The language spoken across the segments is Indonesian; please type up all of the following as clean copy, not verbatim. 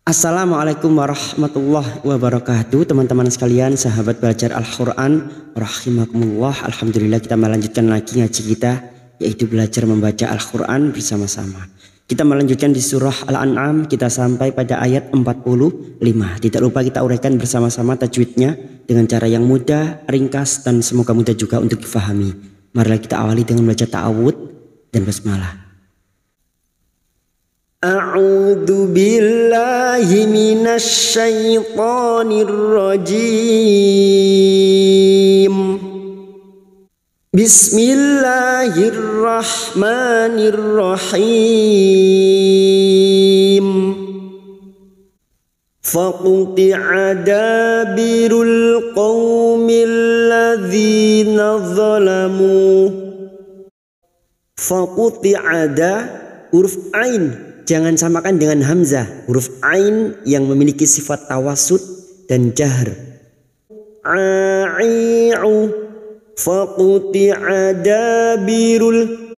Assalamualaikum warahmatullahi wabarakatuh. Teman-teman sekalian, sahabat belajar Al-Quran rahimakumullah. Alhamdulillah, kita melanjutkan lagi ngaji kita, yaitu belajar membaca Al-Quran bersama-sama. Kita melanjutkan di surah Al-An'am, kita sampai pada ayat 45. Tidak lupa kita uraikan bersama-sama tajwidnya dengan cara yang mudah, ringkas, dan semoga mudah juga untuk difahami. Marilah kita awali dengan membaca ta'awud dan basmalah. A'udzu billahi minasy syaithanir rajim. Bismillahirrahmanirrahim. Faqti'a dabirul qaumil ladzina zalamu. Faqti'a huruf ain jangan samakan dengan hamzah, huruf ain yang memiliki sifat tawasud dan jahr. A'i'u faqti'a dabirul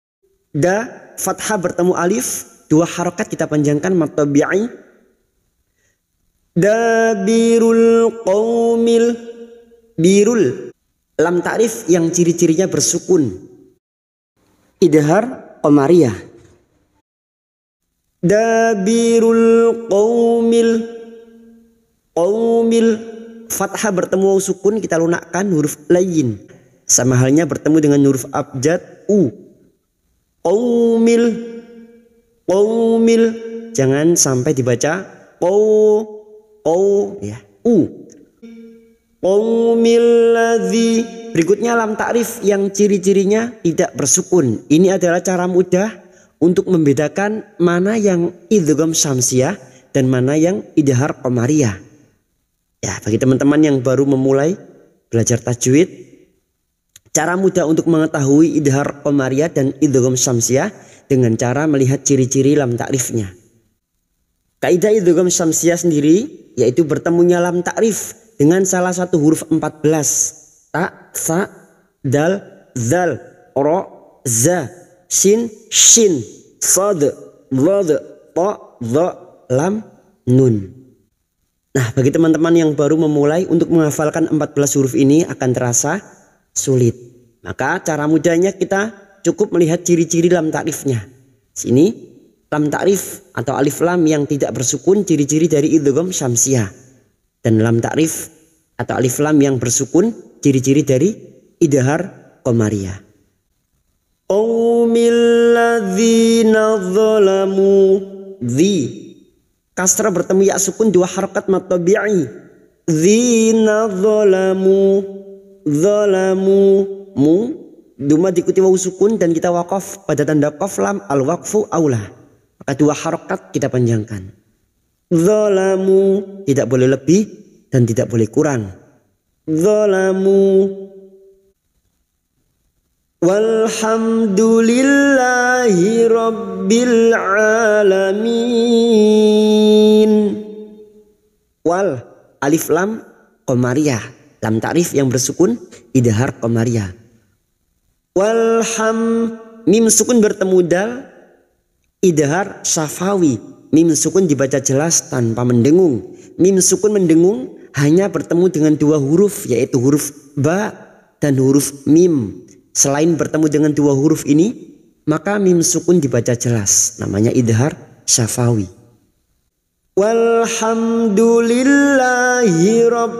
da fathah bertemu alif, dua harokat kita panjangkan mad tabi'i. Dabirul qaumil birul lam ta'rif yang ciri-cirinya bersukun, idhar qamariyah. Dabirul qaumil fathah bertemu sukun kita lunakkan huruf layin, sama halnya bertemu dengan huruf abjad u. Qaumil jangan sampai dibaca ya u. Qaumil ladzi berikutnya lam ta'rif yang ciri-cirinya tidak bersukun. Ini adalah cara mudah untuk membedakan mana yang idgham syamsiyah dan mana yang idhar qamariyah. Ya, bagi teman-teman yang baru memulai belajar tajwid, cara mudah untuk mengetahui idhar qamariyah dan idgham syamsiyah dengan cara melihat ciri-ciri lam ta'rifnya. Kaidah idgham syamsiyah sendiri yaitu bertemunya lam ta'rif dengan salah satu huruf 14. Ta, sa, dal, zal, ro, za, sin, shin, sad, dhad, ta, dha, lam, nun. Nah, bagi teman-teman yang baru memulai untuk menghafalkan 14 huruf ini akan terasa sulit. Maka cara mudahnya kita cukup melihat ciri-ciri lam ta'rifnya. Sini lam ta'rif atau alif lam yang tidak bersukun ciri-ciri dari idgham syamsiyah. Dan lam ta'rif atau alif lam yang bersukun ciri-ciri dari idhar qamariyah. Qaumil ladzina zalamu. Dzi kasrah bertemu ya sukun dua harakat mad tabi'i. Dzina zalamu mu duma diikuti wawu sukun dan kita wakaf pada tanda qaf lam al waqfu aula. Maka dua harakat kita panjangkan. Zalamu tidak boleh lebih dan tidak boleh kurang. Zalamu. Walhamdulillahi rabbil alamin. Wal alif lam qamariyah, lam ta'rif yang bersukun idhar qamariyah. Walham mim sukun bertemu dal idhar syafawi. Mim sukun dibaca jelas tanpa mendengung. Mim sukun mendengung hanya bertemu dengan dua huruf, yaitu huruf ba dan huruf mim. Selain bertemu dengan dua huruf ini, maka mim sukun dibaca jelas. Namanya idhar syafawi. Walhamdulillahi rabb.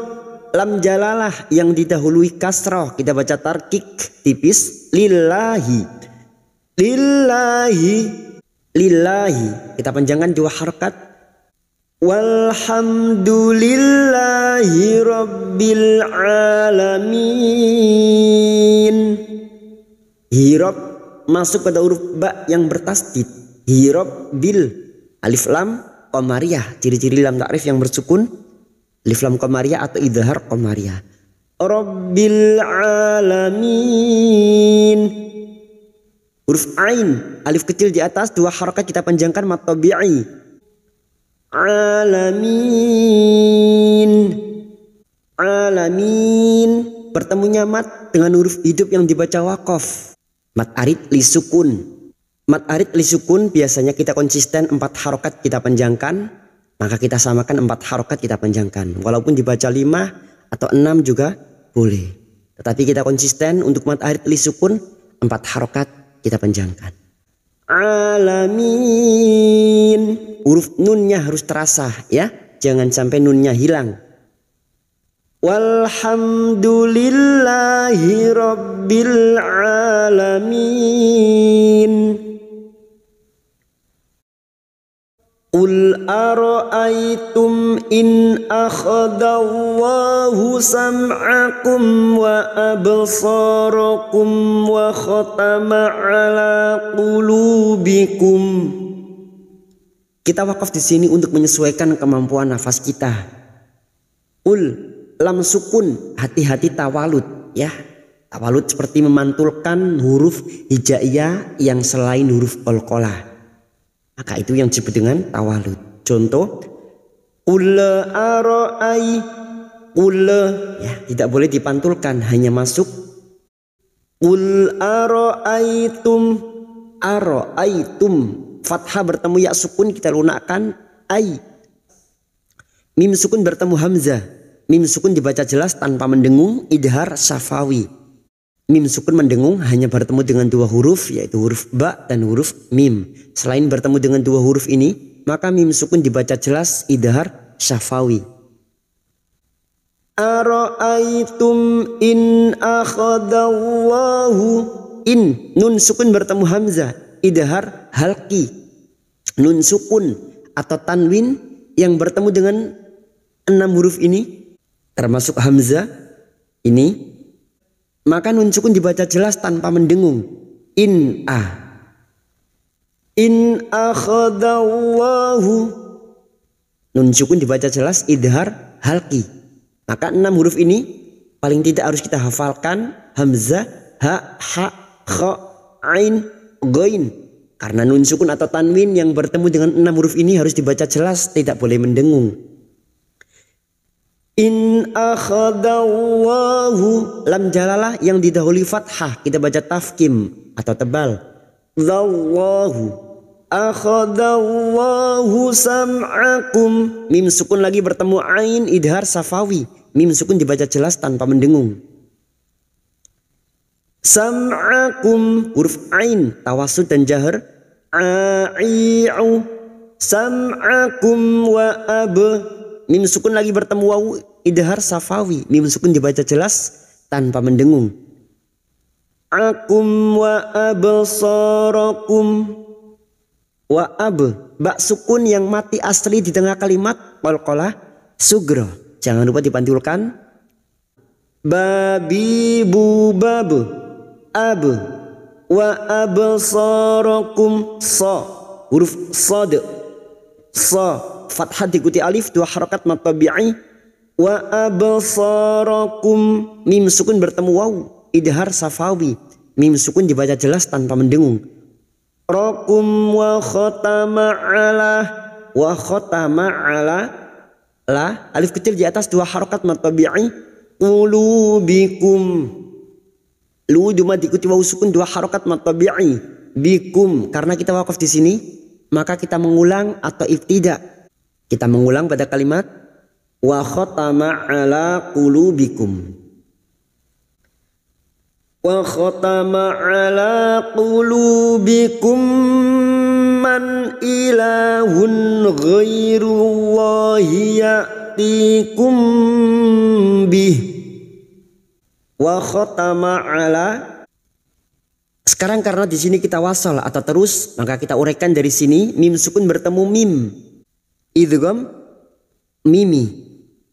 Lam jalalah yang didahului kasrah kita baca tarkik tipis. Lillahi. Kita panjangkan dua harakat. Walhamdulillahi rabbil alamin. Hirob masuk pada huruf ba yang bertasdid. Hirob bil alif lam qamariyah, ciri-ciri lam ta'rif yang bersukun alif lam qamariyah atau idhar qamariyah. Rabbil alamin. Huruf ain alif kecil di atas dua harakat kita panjangkan mad tabi'i. Alamin bertemunya mat dengan huruf hidup yang dibaca waqaf. Mat arid li sukun. Mad arid li sukun biasanya kita konsisten 4 harokat kita panjangkan, maka kita samakan 4 harokat kita panjangkan. Walaupun dibaca 5 atau 6 juga boleh. Tetapi kita konsisten untuk mad arid li sukun 4 harokat kita panjangkan. Alamin. Huruf nunnya harus terasa ya. Jangan sampai nunnya hilang. Walhamdulillahi rabbil alamin. Qul ara'aytum in akhadallahu sam'akum wa absarakum wa khatama ala qulubikum. Kita wakaf di sini untuk menyesuaikan kemampuan nafas kita. Lam sukun, hati-hati tawalud ya. Tawalud seperti memantulkan huruf hijaiyah yang selain huruf qalqalah. Maka itu yang disebut dengan tawalud. Contoh, ya, tidak boleh dipantulkan, hanya masuk. Ara'aitum. Fathah bertemu ya sukun kita lunakkan ai. Mim sukun bertemu hamzah. Mim sukun dibaca jelas tanpa mendengung, idhar syafawi. Mim sukun mendengung hanya bertemu dengan 2 huruf, yaitu huruf ba dan huruf mim. Selain bertemu dengan 2 huruf ini, maka mim sukun dibaca jelas, idhar syafawi. Ara'aitum in akhadallahu. In, nun sukun bertemu hamzah, idhar halqi. Nun sukun atau tanwin yang bertemu dengan 6 huruf ini, termasuk hamzah ini, maka nun sukun dibaca jelas tanpa mendengung. In akhadallahu. Nun sukun dibaca jelas, idhar halqi. Maka 6 huruf ini paling tidak harus kita hafalkan. Hamzah, ha, kha, ain, ghain. Karena nun sukun atau tanwin yang bertemu dengan 6 huruf ini harus dibaca jelas, tidak boleh mendengung. In akhadallahu. Lam jalalah yang didahului fathah kita baca tafkim atau tebal. Zallahu. Akhadallahu sam'akum. Mim sukun lagi bertemu ain, idhar safawi. Mim sukun dibaca jelas tanpa mendengung. Sam'akum, huruf ain tawasud dan jahar. A'i'u. Sam'akum wa ab. Mim sukun lagi bertemu wawu, idhar safawi. Mim sukun dibaca jelas tanpa mendengung. Akum wa absarakum. Wa ab, ba sukun yang mati asli di tengah kalimat, qalqalah sugro. Jangan lupa dipantulkan. Babi bu bab. Ab wa absarakum. Sa, huruf sad. Sa, fathah diikuti alif, 2 harakat mad tabi'i. Wa absarakum. Mim sukun bertemu wawu, idhar safawi. Mim sukun dibaca jelas tanpa mendengung. Rakum wa khatama ala. Wa khatama ala. La, alif kecil di atas 2 harakat mad tabi'i. Qulubikum. Lu cuma diikuti wawu sukun 2 harakat mad tabi'i. Bikum, karena kita wakaf di sini, maka kita mengulang atau ibtidak. Kita mengulang pada kalimat wa khatama ala qulubikum. Wa khatama ala qulubikum man ilahun ghairullahi ya'tikum bih. Wa khatama ala. Sekarang karena di sini kita wasal atau terus, maka kita uraikan dari sini. Mim sukun bertemu mim, idgham mimi.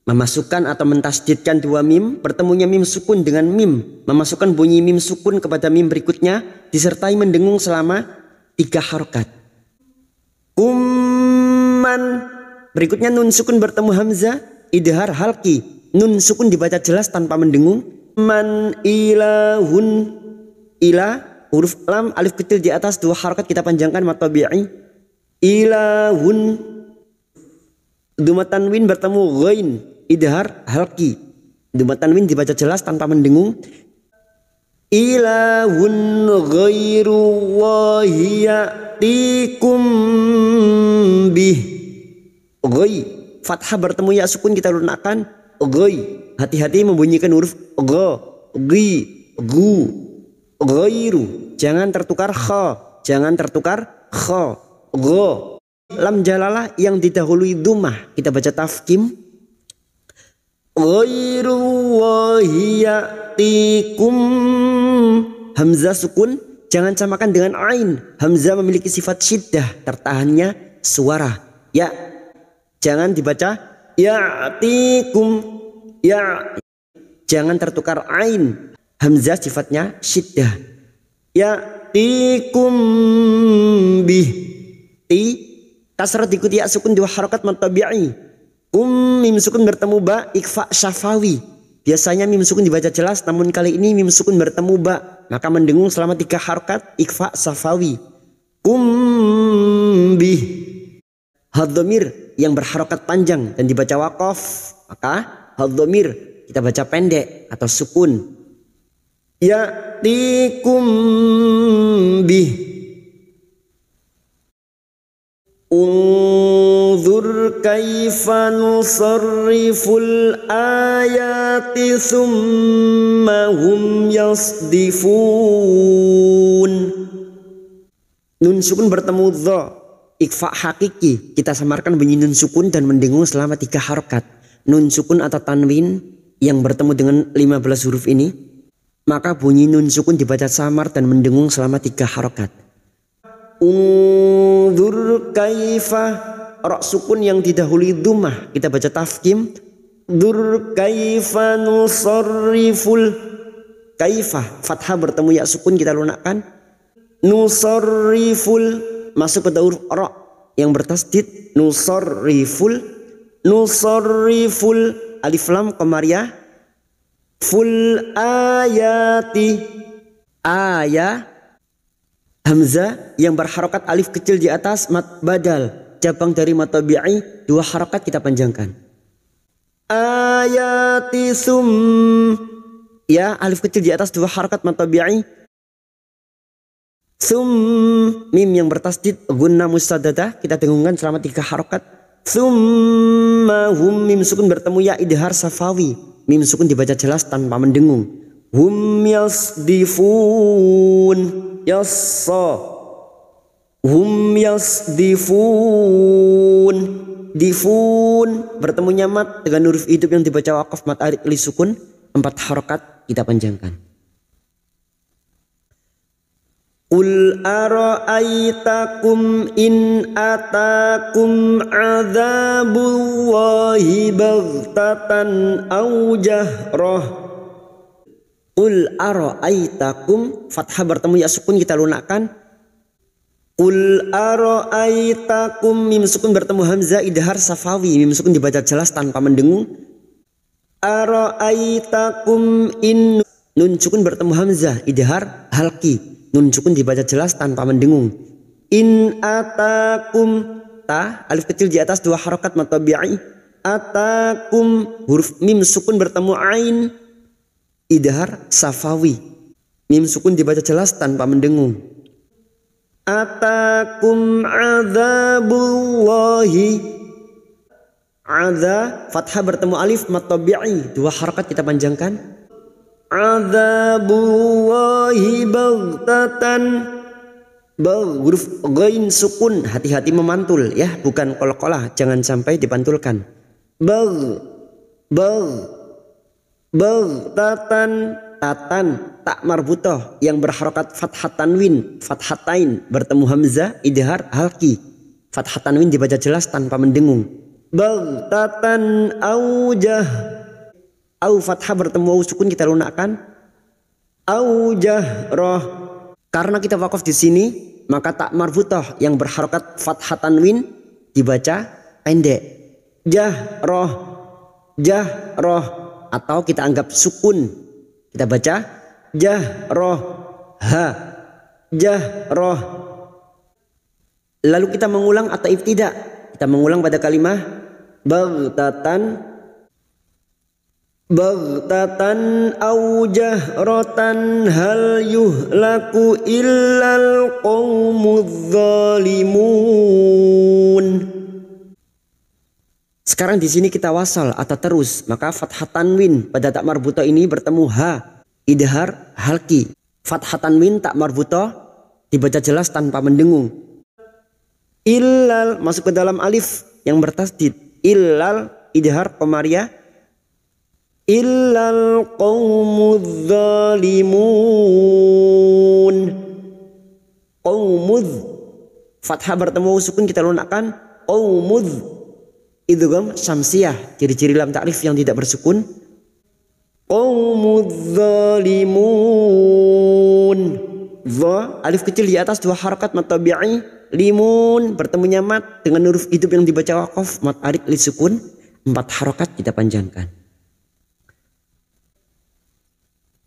Memasukkan atau mentasdidkan 2 mim, bertemunya mim sukun dengan mim, memasukkan bunyi mim sukun kepada mim berikutnya, disertai mendengung selama 3 harokat. Kumman. Berikutnya nun sukun bertemu hamzah, idhar halqi. Nun sukun dibaca jelas tanpa mendengung. Man ilahun. Ila, huruf lam, alif kecil di atas 2 harokat kita panjangkan mad tabi'i. Ilahun. Duma tanwin bertemu ghain, idhar halqi. Duma tanwin dibaca jelas tanpa mendengung. ilahun ghairullahi ya'tikum bih. Ghai, fathah bertemu ya sukun kita lunakkan ghai. Hati-hati membunyikan huruf gha, ghi, gu, ghairu. Jangan tertukar kha, jangan tertukar kha, gha. Lam jalalah yang didahului dhammah kita baca tafkim. Ghairullahi ya'tikum. Hamzah sukun jangan samakan dengan ain. Hamzah memiliki sifat syiddah, tertahannya suara. Ya, jangan dibaca ya'tikum. Ya, jangan tertukar ain. Hamzah sifatnya syiddah. Ya'tikum bih. Ti kasrah diikuti ya sukun dua harakat matabi'i. Mim sukun bertemu ba ikhfa syafawi. Biasanya mim sukun dibaca jelas, namun kali ini mim sukun bertemu ba, maka mendengung selama 3 harakat ikhfa syafawi. Bih. Hadhamir yang berharokat panjang dan dibaca waqaf, maka hadhamir kita baca pendek atau sukun. Ya'tikum bih. Unzur kaifa nusarriful ayati thumma hum yasdifun. Nun sukun bertemu dha, ikhfa hakiki kita samarkan bunyi nun sukun dan mendengung selama 3 harokat. Nun sukun atau tanwin yang bertemu dengan 15 huruf ini, maka bunyi nun sukun dibaca samar dan mendengung selama 3 harokat. Unzur kaifa, ra sukun yang didahului dhammah kita baca tafkim. Dur kaifa nusarriful. Kaifa fathah bertemu ya sukun kita lunakkan. Nusarriful masuk pada huruf ra yang bertasdid. Nusarriful. Nusarriful alif lam qamariyah. Ful ayati. Ayat hamzah yang berharokat alif kecil di atas mat badal, cabang dari matabi'i, 2 harokat kita panjangkan. Ayati sum, ya alif kecil di atas 2 harokat matabi'i. Sum, mim yang bertasdid gunna musaddadah kita dengungkan selama 3 harokat. Summa hum, mim sukun bertemu ya idhar safawi, mim sukun dibaca jelas tanpa mendengung. Hum yasdifun. Yassa. Hum yasdifun. Difun bertemunya mat dengan huruf hidup yang dibaca waqaf mat arid li sukun, 4 harokat kita panjangkan. Qul ara'aitakum in atakum adzabullahi baghtatan aw jahrah. Qul ara'aitakum, fathah bertemu ya sukun kita lunakkan. Qul ara'aitakum, mim sukun bertemu hamzah idhar safawi, mim sukun dibaca jelas tanpa mendengung. Ara'aitakum in, nun sukun bertemu hamzah idhar halki, nun sukun dibaca jelas tanpa mendengung. In atakum, ta alif kecil di atas 2 harokat matabi'i. Atakum huruf mim sukun bertemu ain idhar safawi, mim sukun dibaca jelas tanpa mendengung. Atakum adzabullahi. Adza fathah bertemu alif matabi'i, 2 harokat kita panjangkan. Adzabullahi baghtatan. Huruf ghain sukun, hati-hati memantul ya, bukan qalqalah, jangan sampai dipantulkan. Baghtatan, tatan tak marbutoh yang berharokat fathah tanwin, fathatain bertemu hamzah idhar halki, fathah tanwin dibaca jelas tanpa mendengung. Baghtatan aujah, au fathah bertemu au sukun kita lunakkan. Aujah roh, karena kita wakaf di sini maka tak marbutoh yang berharokat fathah tanwin dibaca pendek. Jahroh, jahroh, atau kita anggap sukun, kita baca jahroh ha, jahroh. Lalu kita mengulang atau ibtidak, kita mengulang pada kalimah baghtatan. baghtatan aw jahratan hal yuhlaku illal qaumudz zalimun. Sekarang di sini kita wasal atau terus, maka fathah tanwin pada tak marbuto ini bertemu ha, idhar halki. Fathah tanwin tak marbuto dibaca jelas tanpa mendengung. Illal masuk ke dalam alif yang bertasdid. Illal idhar komaria. Illal qaumudz zalimun. Qaumudz fathah bertemu sukun kita lunakkan qaumudz. Idgham syamsiyah, ciri-ciri lam ta'rif yang tidak bersukun. Qaumudz zalimun. Dha alif kecil di atas dua harakat mad tabi'i. Limun bertemunya mat dengan huruf hidup yang dibaca waqaf mad arid li sukun. 4 harakat kita panjangkan.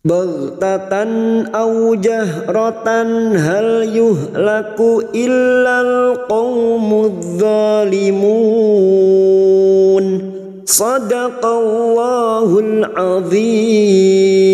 Baghtatan aw jahratan hal yuhlaku illal qaumudz zalimun. Shadaqallahul azim.